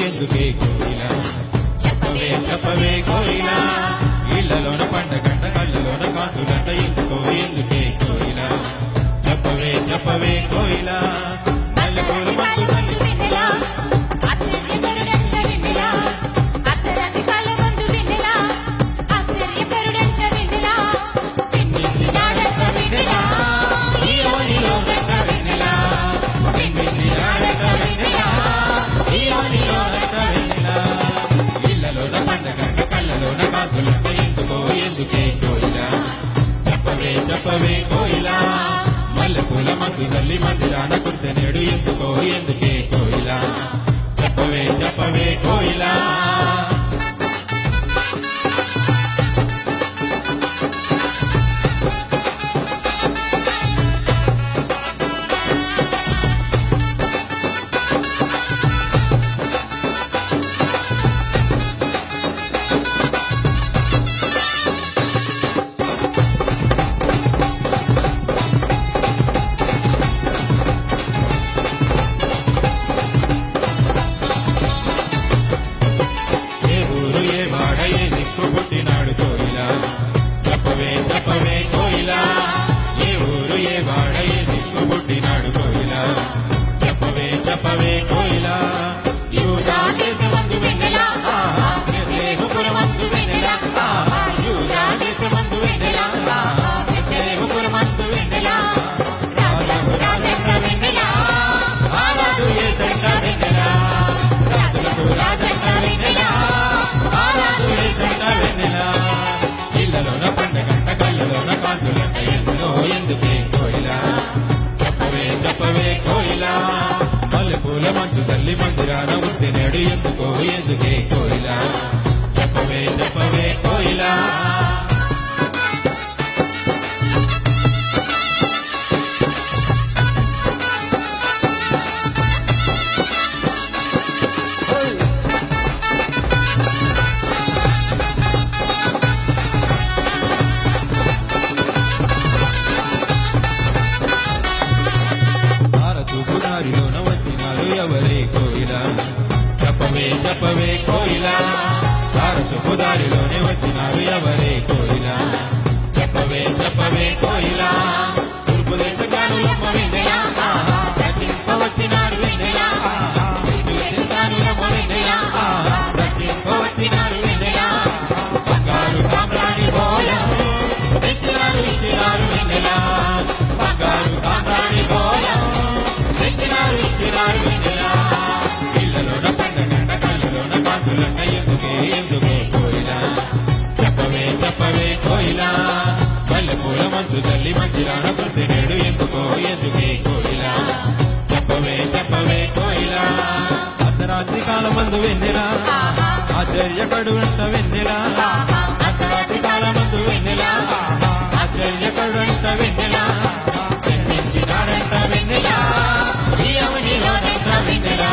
ఎందుకే కోయిలా చెప్పవే చెప్పవే కోయిలా ఇళ్లలోన పండగంట కళ్ళలోన కాసులంట ఎందుకే కోయిలా చెప్పవే చెప్పవే కోయిలా మల్లెపూలు మందు తల్లి చెప్పవే కోయిలా మల్లెపూల మంచు తల్లి మందిరాన కురిసెనేడు ఎందుకే కోయిలా చెప్పవే చెప్పవే కోయిలా పుట్టినాడు కోయిలా చెప్పవే చెప్పవే కోయిలా ఏ ఊరు ఏ వాడ ఏ దిక్కు పుట్టినాడు కోయిలా చెప్పవే చెప్పవే కోయిలా యూదా దేశమందు వెన్నెలా బెత్లెహేముపురమందు వెన్నెలా యూదా దేశమందు వెన్నెలా బెత్లెహేముపురమందు వెన్నెలా రాజులకు రాజంట వెన్నెలా ఆరాధు యేసంట వెన్నెలా రాజులకు రాజంట వెన్నెలా ఆరాధు యేసంట వెన్నెలా ఇళ్లలోన పండగంట కళ్ళలోన కాంతులంట ఎందుకే కోయిలా చెప్పవే చెప్పవే కోయిలా మల్లెపూల మంచు తల్లి మందిరాన ఉసినేడు ఎందుకే కోయిలా చెప్పవే చెప్పవే కోయిలా దారిలోన వచ్చినారు ఎవరే కోయిలా చెప్పవే చెప్పవే కోయిలా చూపు దారిలోనే వచ్చినారు ఎవరే కోయిలా చెప్పవే చెప్పవే కోయిలా తూర్పు దేశ కానులమ్మ వెన్నెలా రచింప వచ్చినారు వెన్నెలా తూర్పు దేశ కానులమ్మ వెన్నెలా రచింప వచ్చినారు వెన్నెలా బంగారు సామ్రాణి బోలం ఇచ్చినారు వెన్నెలా బంగారు సామ్రాణి బోలం ఇచ్చినారు వెన్నెలా ఇళ్లలోన పండగంట కళ్ళలోన కాంతులంట ఎందుకే కోయిలా చెప్పవే చెప్పవే కోయిలా మల్లెపూల మంచు తల్లి మందిరాన కురిసెనేడు ఎందుకే కోయిలా చెప్పవే చెప్పవే కోయిలా అర్ధరాత్రి కాలమందు వెన్నెలా ఆశ్చర్యకడు అంట వెన్నెలా అర్ధరాత్రి కాలమందు వెన్నెలా ఆశ్చర్యకడు అంట వెన్నెలా జన్మించినాడంట వెన్నెలా వెన్నెలా